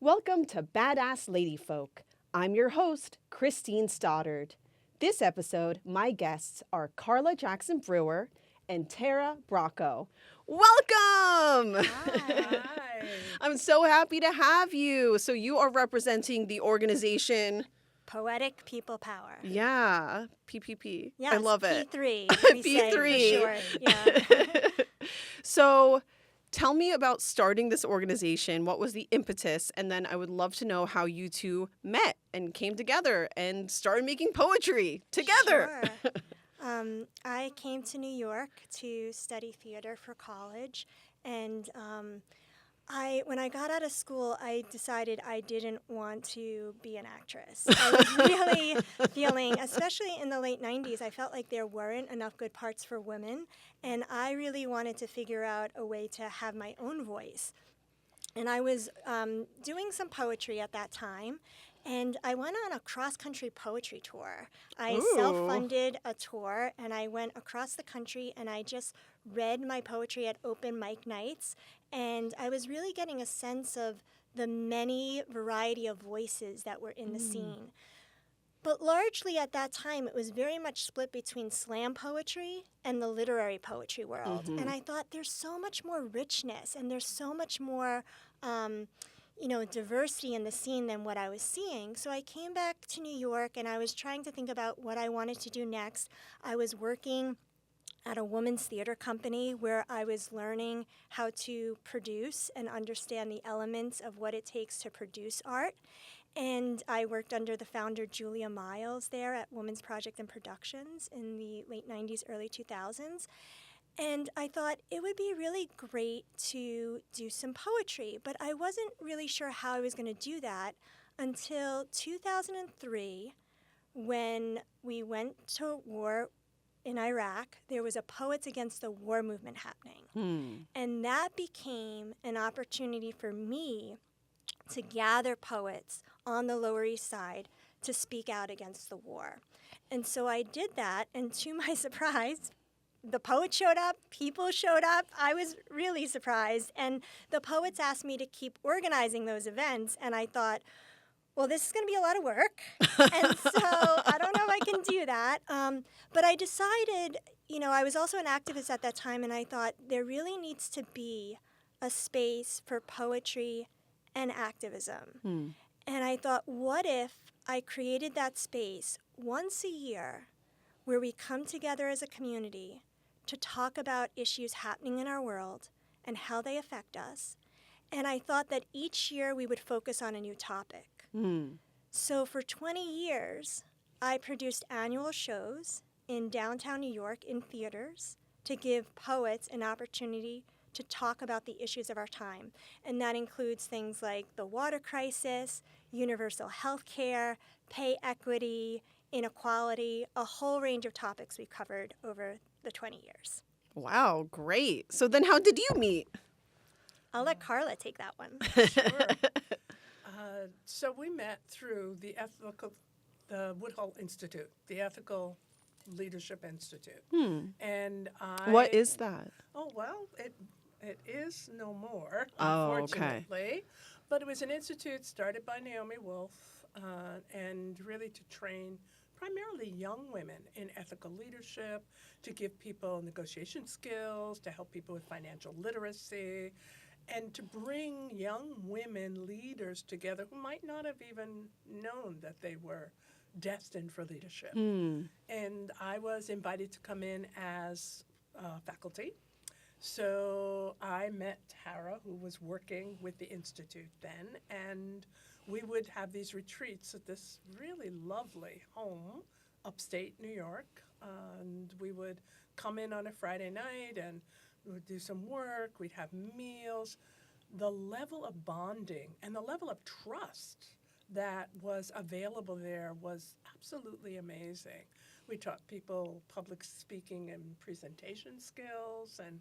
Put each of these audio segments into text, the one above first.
Welcome to Badass Lady Folk. I'm your host, Christine Stoddard. This episode, my guests are Karla Jackson Brewer and Tara Bracco. Welcome! Hi. I'm so happy to have you. So you are representing the organization... Poetic People Power. Yeah, PPP. Yes, I love it. P3. We say P3. for short. Yeah. So tell me about starting this organization. What was the impetus? And then I would love to know how you two met and came together and started making poetry together. Sure. I came to New York to study theater for college, and when I got out of school, I decided I didn't want to be an actress. I was really feeling, especially in the late 90s, I felt like there weren't enough good parts for women, and I really wanted to figure out a way to have my own voice. And I was doing some poetry at that time, and I went on a cross-country poetry tour. I self-funded a tour, and I went across the country, and I just read my poetry at open mic nights, and I was really getting a sense of the many variety of voices that were in the scene. But largely at that time, it was very much split between slam poetry and the literary poetry world. And I thought there's so much more richness, and there's so much more diversity in the scene than what I was seeing. So I came back to New York, and I was trying to think about what I wanted to do next. I was working at a women's theater company where I was learning how to produce and understand the elements of what it takes to produce art. And I worked under the founder, Julia Miles, there at Women's Project and Productions in the late 90s, early 2000s. And I thought it would be really great to do some poetry, but I wasn't really sure how I was going to do that until 2003, when we went to war in Iraq. There was a Poets Against the War movement happening. And that became an opportunity for me to gather poets on the Lower East Side to speak out against the war. And so I did that, and to my surprise, the poets showed up, people showed up. I was really surprised. And the poets asked me to keep organizing those events, and I thought, well, this is going to be a lot of work, and so I don't know if I can do that. But I decided, I was also an activist at that time, and I thought there really needs to be a space for poetry and activism. And I thought, what if I created that space once a year where we come together as a community to talk about issues happening in our world and how they affect us. And I thought that each year we would focus on a new topic. So for 20 years, I produced annual shows in downtown New York in theaters to give poets an opportunity to talk about the issues of our time. And that includes things like the water crisis, universal health care, pay equity, inequality, a whole range of topics we covered over the 20 years. Wow, great. So then how did you meet? I'll let Karla take that one. Sure. So we met through the Woodhull Institute, the Ethical Leadership Institute. And What is that? Oh, well, it is no more, Oh, okay. unfortunately. But it was an institute started by Naomi Wolf, and really to train primarily young women in ethical leadership, to give people negotiation skills, to help people with financial literacy, and to bring young women leaders together who might not have even known that they were destined for leadership. And I was invited to come in as faculty. So I met Tara, who was working with the Institute then, and we would have these retreats at this really lovely home upstate New York. And we would come in on a Friday night and we would do some work, we'd have meals. The level of bonding and the level of trust that was available there was absolutely amazing. We taught people public speaking and presentation skills, and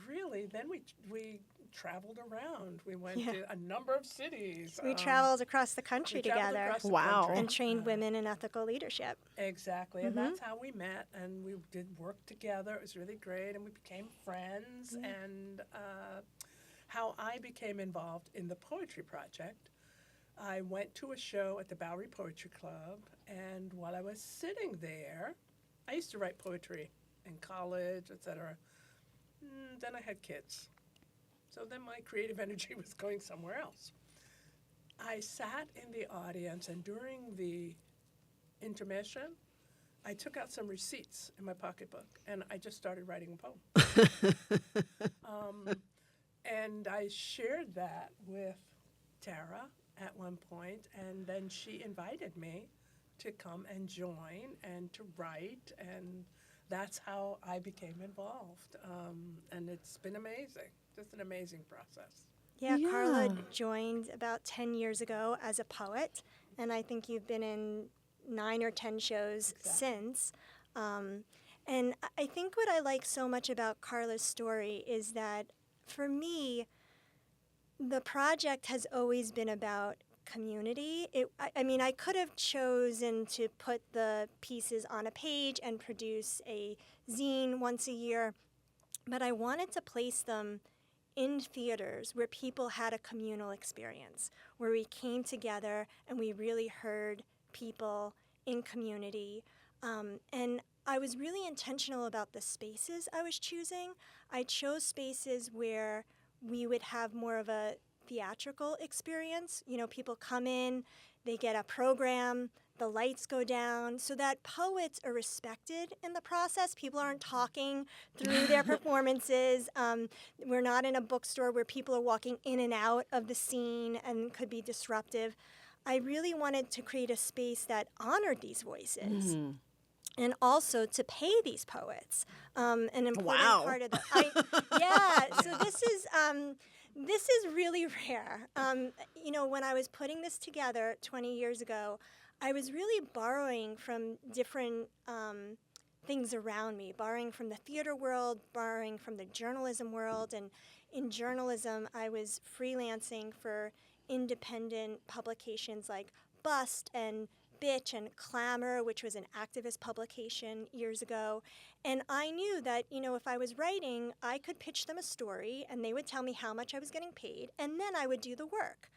really then we traveled around. We went to a number of cities. We traveled across the country together and trained women in ethical leadership. Exactly, and that's how we met, and we did work together. It was really great, and we became friends. And how I became involved in the Poetry Project I went to a show at the Bowery Poetry Club, and while I was sitting there, I used to write poetry in college, etc. Then I had kids. So then my creative energy was going somewhere else. I sat in the audience, and during the intermission, I took out some receipts in my pocketbook, and I just started writing a poem. And I shared that with Tara at one point, and then she invited me to come and join and to write, and that's how I became involved. And it's been amazing, just an amazing process. Yeah, Karla Yeah. joined about 10 years ago as a poet, and I think you've been in 9 or 10 shows Exactly. since. And I think what I like so much about Karla's story is that for me, the project has always been about community. I mean, I could have chosen to put the pieces on a page and produce a zine once a year, but I wanted to place them in theaters where people had a communal experience, where we came together and we really heard people in community. And I was really intentional about the spaces I was choosing. I chose spaces where we would have more of a theatrical experience. You know, people come in, they get a program, the lights go down, so that poets are respected in the process. People aren't talking through their performances. We're not in a bookstore where people are walking in and out of the scene and could be disruptive. I really wanted to create a space that honored these voices. Mm-hmm. And also to pay these poets, an important Wow. part of the. So this is really rare. You know, when I was putting this together 20 years ago, I was really borrowing from different things around me, borrowing from the theater world, borrowing from the journalism world. And in journalism, I was freelancing for independent publications like Bust and Bitch and Clamor, which was an activist publication years ago. And I knew that, you know, if I was writing, I could pitch them a story and they would tell me how much I was getting paid, and then I would do the work.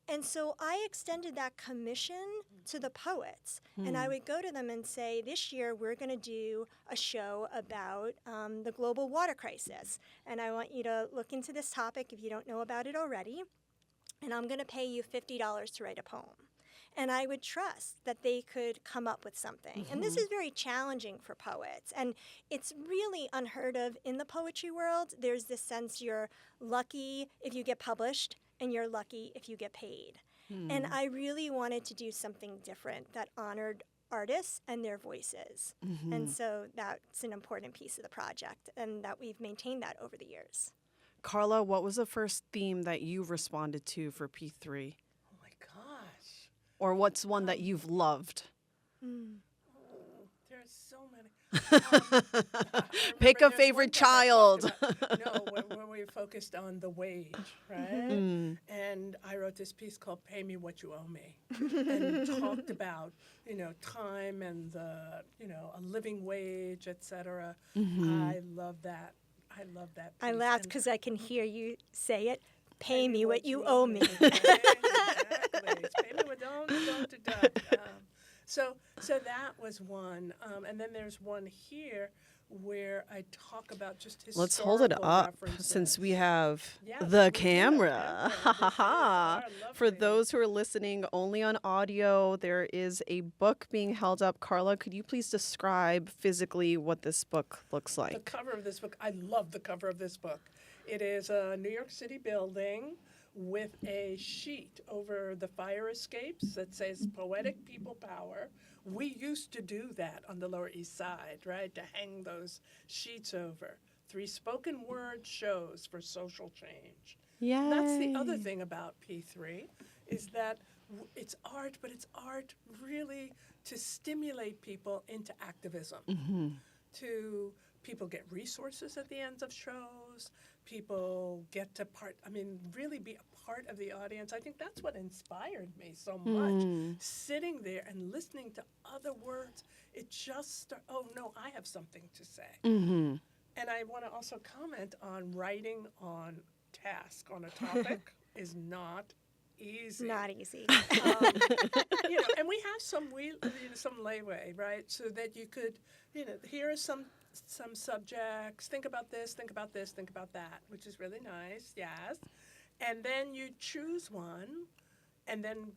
And so I extended that commission to the poets. And I would go to them and say, this year we're going to do a show about the global water crisis. And I want you to look into this topic if you don't know about it already. And I'm going to pay you $50 to write a poem. And I would trust that they could come up with something. And this is very challenging for poets. And it's really unheard of in the poetry world. There's this sense you're lucky if you get published, and you're lucky if you get paid. And I really wanted to do something different that honored artists and their voices. And so that's an important piece of the project, and that we've maintained that over the years. Karla, what was the first theme that you responded to for P3? Oh my gosh. Or what's one that you've loved? Oh, there's so many. Pick a favorite child. When we focused on the wage, right? And I wrote this piece called "Pay Me What You Owe Me," and talked about, you know, time and the, you know, a living wage, etc. I love that. I love that piece. I laughed And because I can hear you say it. Pay me what you owe me. Exactly. Pay me what don't deduct. So that was one, and then there's one here where I talk about just historical Let's hold it up references. since we have Yes, the we do camera. have Ha ha ha. This is our For lovely- those who are listening only on audio, there is a book being held up. Karla, could you please describe physically what this book looks The like? cover of this book, I love the cover of this book. It is a New York City building with a sheet over the fire escapes that says Poetic People Power. We used to do that on the Lower East Side, right, to hang those sheets over. 3 spoken word shows for social change. Yeah. That's the other thing about P3 is that it's art, but it's art really to stimulate people into activism. To people get resources at the ends of shows. People get to really be a part of the audience. I think that's what inspired me so much. Sitting there and listening to other words, it just oh no, I have something to say. And I want to also comment on writing on task on a topic is not easy. Not easy. And we have some leeway, right? So that you could, here are some subjects. Think about this. Think about this. Think about that, which is really nice. Yes, and then you choose one, and then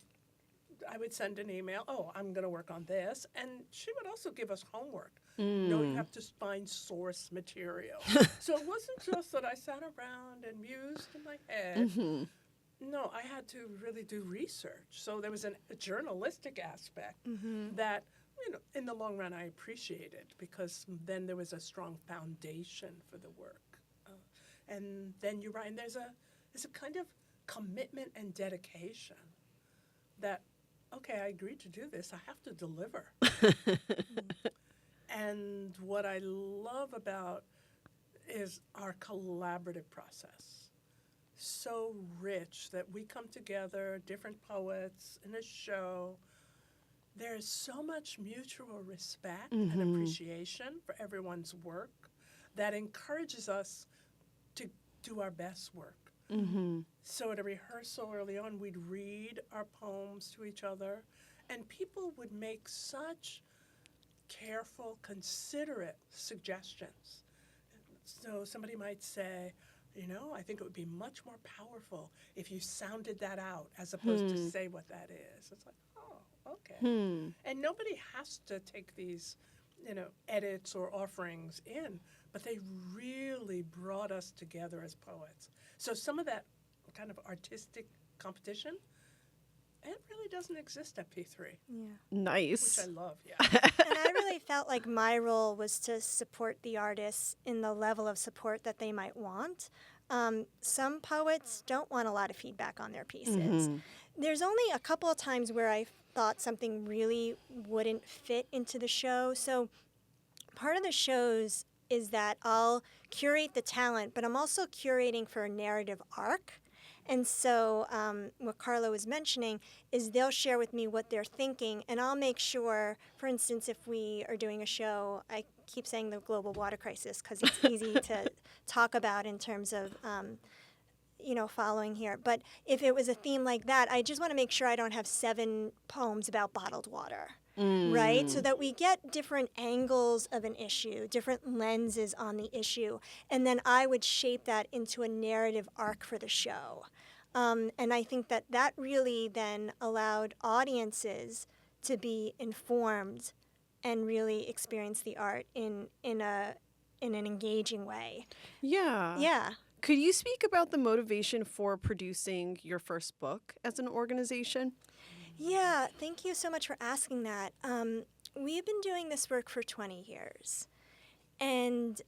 I would send an email. Oh, I'm going to work on this, and she would also give us homework. You have to find source material. So it wasn't just that I sat around and mused in my head. No, I had to really do research. So there was a journalistic aspect that, in the long run, I appreciated because then there was a strong foundation for the work. And then you're right, and there's a kind of commitment and dedication that, okay, I agreed to do this. I have to deliver. And what I love about is our collaborative process. So rich that we come together, different poets in a show. There is so much mutual respect and appreciation for everyone's work that encourages us to do our best work. So at a rehearsal early on, we'd read our poems to each other, and people would make such careful, considerate suggestions. So somebody might say, I think it would be much more powerful if you sounded that out as opposed to say what that is. It's like, oh, okay. And nobody has to take these, edits or offerings in, but they really brought us together as poets. So some of that kind of artistic competition, it really doesn't exist at P3. Yeah. Nice. Which I love, yeah. And I really felt like my role was to support the artists in the level of support that they might want. Some poets don't want a lot of feedback on their pieces. There's only a couple of times where I thought something really wouldn't fit into the show. So part of the shows is that I'll curate the talent, but I'm also curating for a narrative arc. And so what Karla was mentioning is they'll share with me what they're thinking, and I'll make sure, for instance, if we are doing a show, I keep saying the global water crisis because it's easy to talk about in terms of, following here. But if it was a theme like that, I just want to make sure I don't have 7 poems about bottled water. Right? So that we get different angles of an issue, different lenses on the issue, and then I would shape that into a narrative arc for the show. And I think that really then allowed audiences to be informed and really experience the art in an engaging way. Yeah. Yeah. Could you speak about the motivation for producing your first book as an organization? Yeah, thank you so much for asking that. We've been doing this work for 20 years, and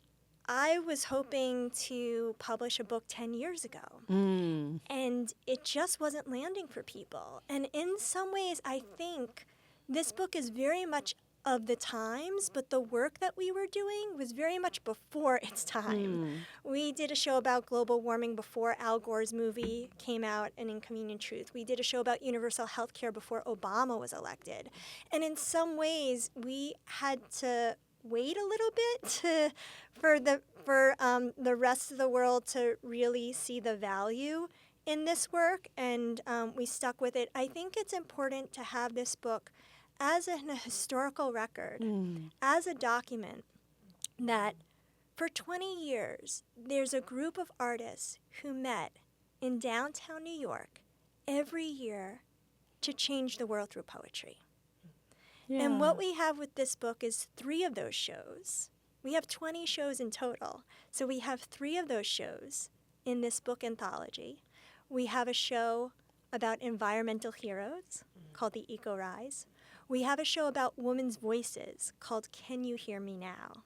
I was hoping to publish a book 10 years ago, and it just wasn't landing for people. And in some ways, I think this book is very much of the times, but the work that we were doing was very much before its time. We did a show about global warming before Al Gore's movie came out, An Inconvenient Truth. We did a show about universal health care before Obama was elected. And in some ways, we had to wait a little bit for the rest of the world to really see the value in this work, and we stuck with it. I think it's important to have this book as a historical record, as a document that for 20 years, there's a group of artists who met in downtown New York every year to change the world through poetry. Yeah. And what we have with this book is 3 of those shows. We have 20 shows in total. So we have 3 of those shows in this book anthology. We have a show about environmental heroes called The Eco Rise. We have a show about women's voices called Can You Hear Me Now?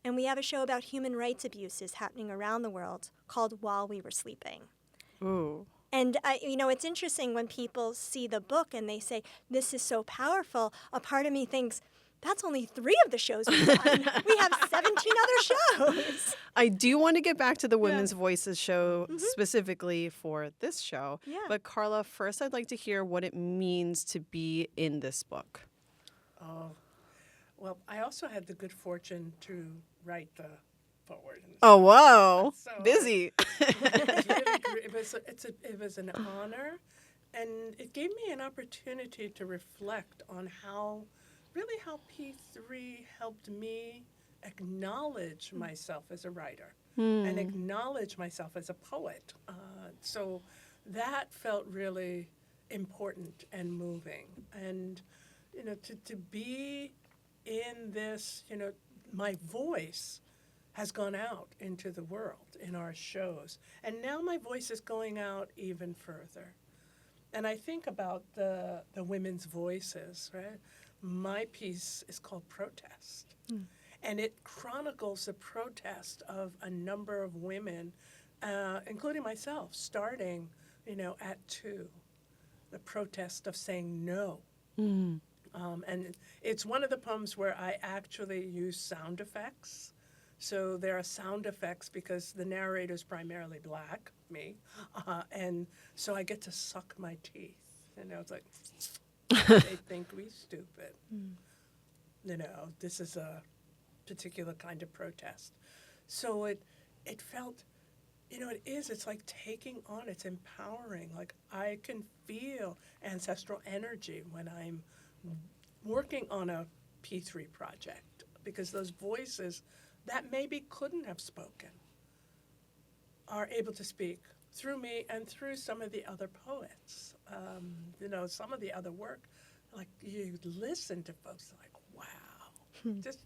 And we have a show about human rights abuses happening around the world called While We Were Sleeping. Ooh. And, it's interesting when people see the book and they say, this is so powerful. A part of me thinks, that's only 3 of the shows we've done. We have 17 other shows. I do want to get back to the Women's Voices show specifically for this show. Yeah. But Karla, first I'd like to hear what it means to be in this book. Oh, well, I also had the good fortune to write the forward. Oh, wow. So Busy. it was an honor And it gave me an opportunity to reflect on how P3 helped me acknowledge myself as a writer and acknowledge myself as a poet. So that felt really important and moving. And, to be in this, my voice has gone out into the world in our shows. And now my voice is going out even further. And I think about the women's voices, right? My piece is called Protest. And it chronicles the protest of a number of women, including myself, starting, at 2, the protest of saying no. And it's one of the poems where I actually use sound effects. So there are sound effects because the narrator is primarily black, me, and so I get to suck my teeth. It's like, they think we stupid. This is a particular kind of protest. So it felt, it's like taking on, it's empowering. Like I can feel ancestral energy when I'm working on a P3 project because those voices that maybe couldn't have spoken are able to speak through me and through some of the other poets. Some of the other work, like you listen to folks like, wow, just,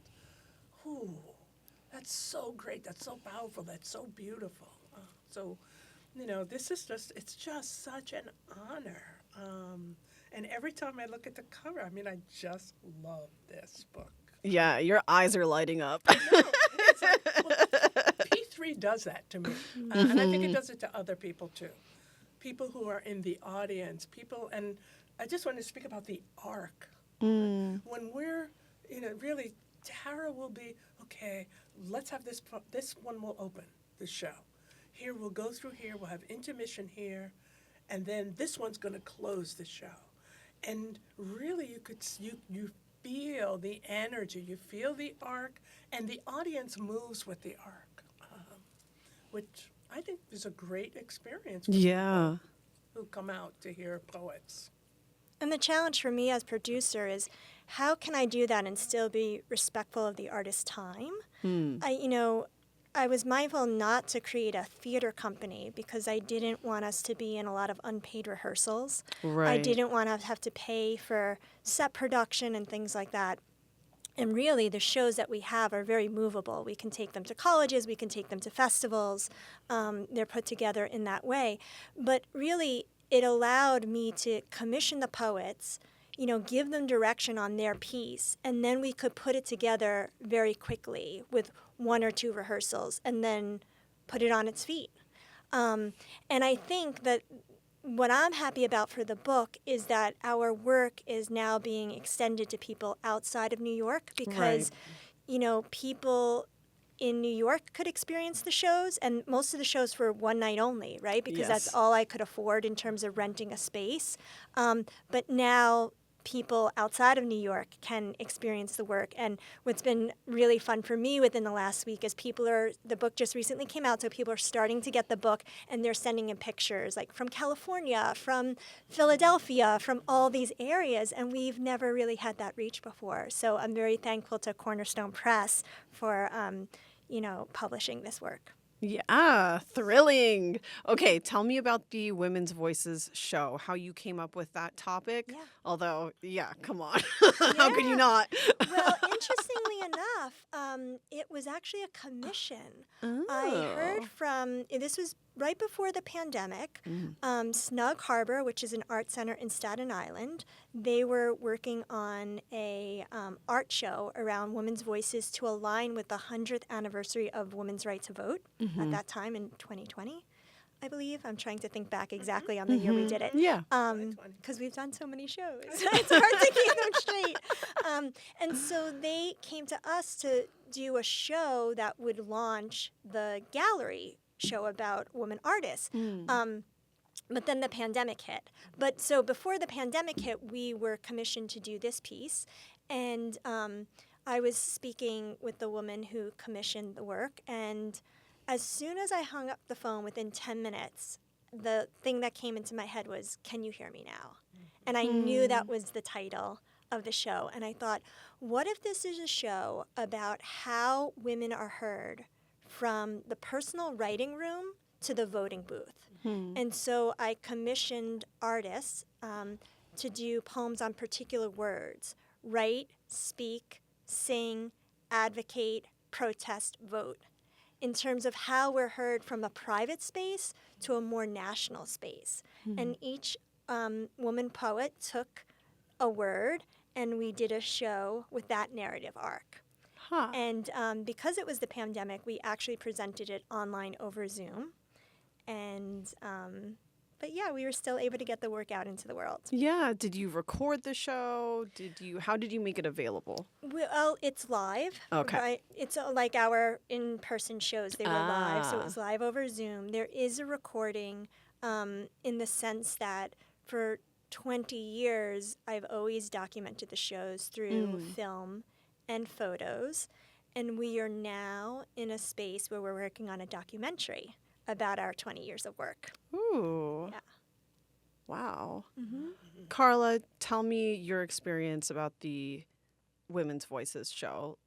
that's so great, that's so powerful, that's so beautiful. This is it's just such an honor. And every time I look at the cover, I just love this book. Yeah, your eyes are lighting up. I know. It's like, P3 does that to me. And I think it does it to other people too. People who are in the audience, and I just want to speak about the arc. When we're, really, Tara will be, okay, let's have this one will open the show. Here, we'll go through here, we'll have intermission here, and then this one's going to close the show. And really, you feel the energy, you feel the arc, and the audience moves with the arc, which I think is a great experience for people who come out to hear poets. And the challenge for me as producer is how can I do that and still be respectful of the artist's time? I was mindful not to create a theater company because I didn't want us to be in a lot of unpaid rehearsals. Right. I didn't want to have to pay for set production and things like that. And really, the shows that we have are very movable. We can take them to colleges, we can take them to festivals. They're put together in that way. But really, it allowed me to commission the poets, give them direction on their piece, and then we could put it together very quickly with 1 or 2 rehearsals and then put it on its feet. And I think that what I'm happy about for the book is that our work is now being extended to people outside of New York because, people in New York could experience the shows, and most of the shows were one night only, right? Because that's all I could afford in terms of renting a space. But now people outside of New York can experience the work. And what's been really fun for me within the last week is the book just recently came out, so people are starting to get the book and they're sending in pictures like from California, from Philadelphia, from all these areas, and we've never really had that reach before. So I'm very thankful to Cornerstone Press for, publishing this work. Yeah, thrilling. Okay, tell me about the Women's Voices show, how you came up with that topic. Yeah. Although, come on. How could you not? Well, interestingly enough, it was actually a commission. Oh. I heard this was right before the pandemic, Snug Harbor, which is an art center in Staten Island, they were working on a art show around women's voices to align with the 100th anniversary of women's right to vote at that time in 2020. I believe. I'm trying to think back exactly on the year we did it. Yeah. Because we've done so many shows. It's hard to keep them straight. And so they came to us to do a show that would launch the gallery show about women artists. But then the pandemic hit. But so before the pandemic hit, we were commissioned to do this piece. And I was speaking with the woman who commissioned the work, and as soon as I hung up the phone, within 10 minutes, the thing that came into my head was, "Can You Hear Me Now?" And I knew that was the title of the show. And I thought, what if this is a show about how women are heard from the personal writing room to the voting booth? And so I commissioned artists to do poems on particular words: write, speak, sing, advocate, protest, vote, in terms of how we're heard from a private space to a more national space. And each woman poet took a word, and we did a show with that narrative arc. Huh. And because it was the pandemic, we actually presented it online over Zoom. And but yeah, we were still able to get the work out into the world. Yeah. Did you record the show? How did you make it available? Well, it's live. Okay. Right? It's like our in-person shows. They were live, so it was live over Zoom. There is a recording in the sense that for 20 years, I've always documented the shows through film and photos. And we are now in a space where we're working on a documentary about our 20 years of work. Ooh. Yeah. Wow. Karla, tell me your experience about the Women's Voices show.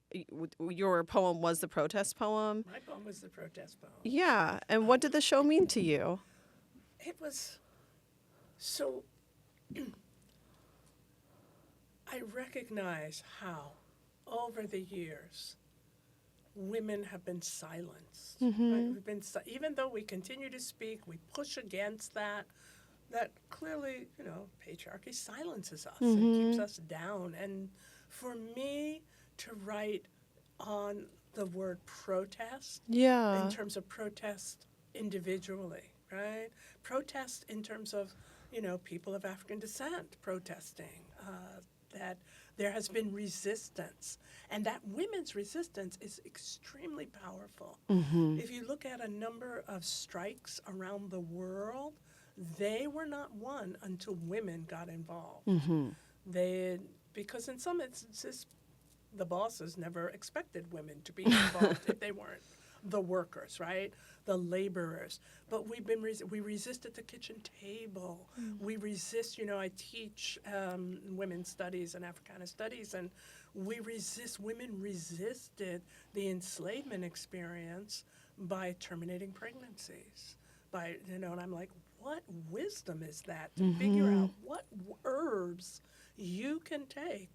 Your poem was the protest poem. My poem was the protest poem. Yeah. And what did the show mean to you? It was so. I recognize how, over the years, women have been silenced. Right? We've been even though we continue to speak, we push against that. That clearly, patriarchy silences us and keeps us down. And for me to write on the word protest, Yeah. in terms of protest individually, right? Protest in terms of, people of African descent protesting, that there has been resistance, and that women's resistance is extremely powerful. If you look at a number of strikes around the world, they were not won until women got involved. Because in some instances, the bosses never expected women to be involved if they weren't the workers, right? The laborers. But we resist at the kitchen table. We resist, I teach women's studies and Africana studies, and women resisted the enslavement experience by terminating pregnancies. And I'm like, what wisdom is that to figure out what herbs you can take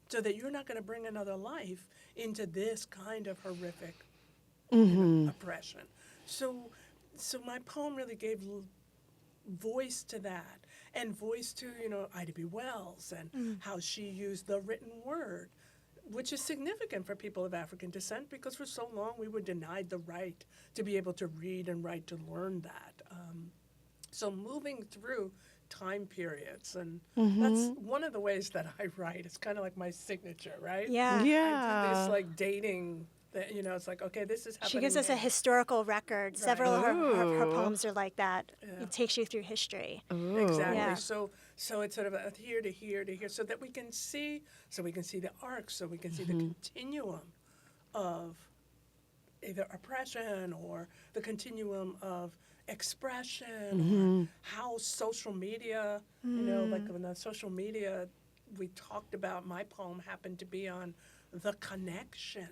so that you're not going to bring another life into this kind of horrific oppression. So my poem really gave voice to that, and voice to, Ida B. Wells and how she used the written word, which is significant for people of African descent because for so long we were denied the right to be able to read and write, to learn that. So moving through time periods, and that's one of the ways that I write. It's kind of like my signature, right? Yeah. I do this like dating. It's like, okay, this is happening. She gives us a historical record. Right. Several of her poems are like that. Yeah. It takes you through history. Exactly. Yeah. So it's sort of here to here to here, so that we can see the arcs, so we can see the continuum of either oppression or the continuum of expression, or how social media, like when the social media we talked about, my poem happened to be on the connection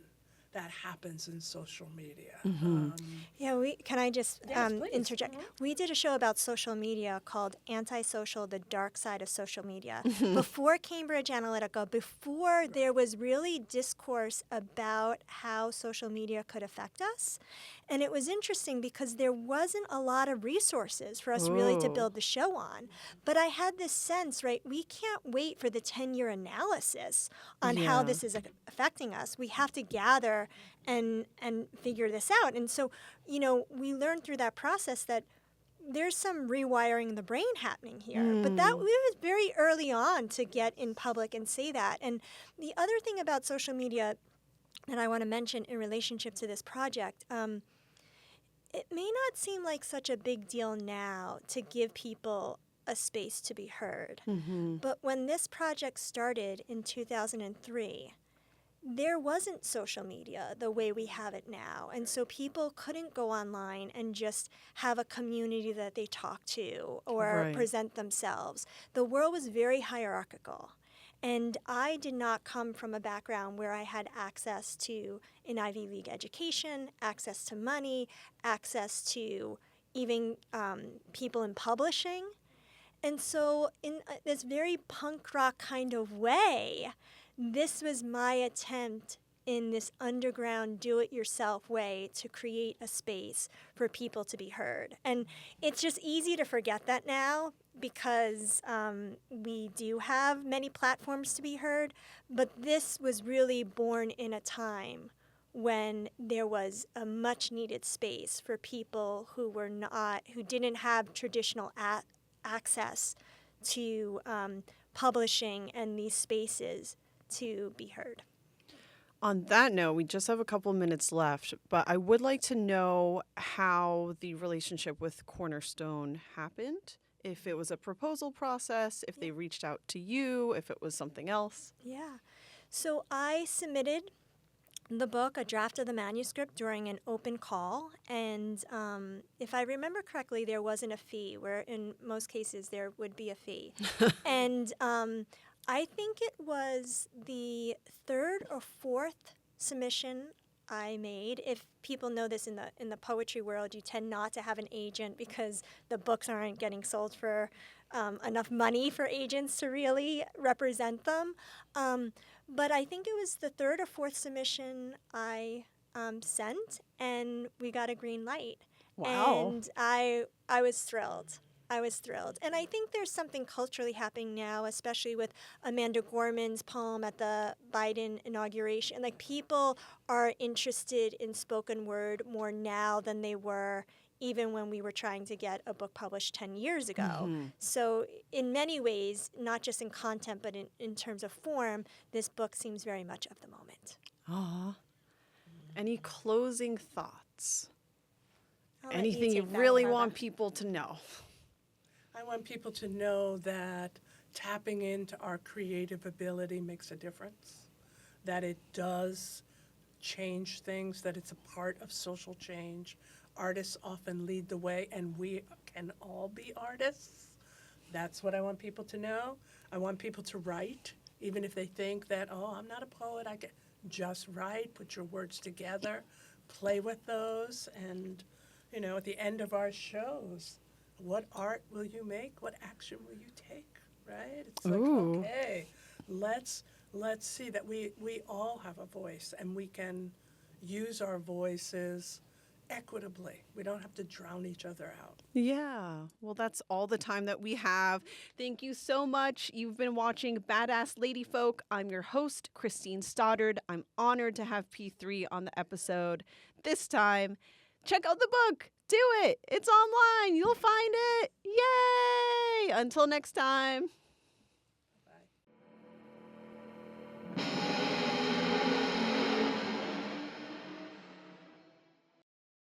that happens in social media. Can I just Yes, please. interject? We did a show about social media called Antisocial, the Dark Side of Social Media. Before Cambridge Analytica, before there was really discourse about how social media could affect us. And it was interesting because there wasn't a lot of resources for us really to build the show on. But I had this sense, right, we can't wait for the 10-year analysis on how this is affecting us. We have to gather and figure this out. And so, we learned through that process that there's some rewiring the brain happening here. But that was very early on to get in public and say that. And the other thing about social media that I want to mention in relationship to this project, it may not seem like such a big deal now to give people a space to be heard. But when this project started in 2003, there wasn't social media the way we have it now. And so people couldn't go online and just have a community that they talk to or Right. present themselves. The world was very hierarchical. And I did not come from a background where I had access to an Ivy League education, access to money, access to even people in publishing. And so in this very punk rock kind of way, this was my attempt in this underground do-it-yourself way to create a space for people to be heard. And it's just easy to forget that now because we do have many platforms to be heard, but this was really born in a time when there was a much needed space for people who didn't have traditional access to publishing and these spaces to be heard. On that note, we just have a couple minutes left, but I would like to know how the relationship with Cornerstone happened. If it was a proposal process, if they reached out to you, if it was something else. Yeah. So I submitted the book, a draft of the manuscript, during an open call. And if I remember correctly, there wasn't a fee, where in most cases there would be a fee. And I think it was the third or fourth submission I made. If people know this in the poetry world, you tend not to have an agent because the books aren't getting sold for enough money for agents to really represent them. But I think it was the third or fourth submission I sent, and we got a green light. Wow. And I was thrilled. I was thrilled. And I think there's something culturally happening now, especially with Amanda Gorman's poem at the Biden inauguration. Like, people are interested in spoken word more now than they were even when we were trying to get a book published 10 years ago. Mm-hmm. So in many ways, not just in content, but in terms of form, this book seems very much of the moment. Aw. Any closing thoughts? I'll let Anything you take that, really Heather. want people to know? I want people to know that tapping into our creative ability makes a difference, that it does change things, that it's a part of social change. Artists often lead the way, and we can all be artists. That's what I want people to know. I want people to write, even if they think that, oh, I'm not a poet. I can just write, put your words together, play with those, and, you know, at the end of our shows, what art will you make? What action will you take? Right? It's like, Ooh. okay, let's see that we all have a voice, and we can use our voices equitably. We don't have to drown each other out. Yeah. Well, that's all the time that we have. Thank you so much. You've been watching Badass Lady Folk. I'm your host, Christine Stoddard. I'm honored to have P3 on the episode. This time, check out the book. Do it. It's online. You'll find it. Yay! Until next time.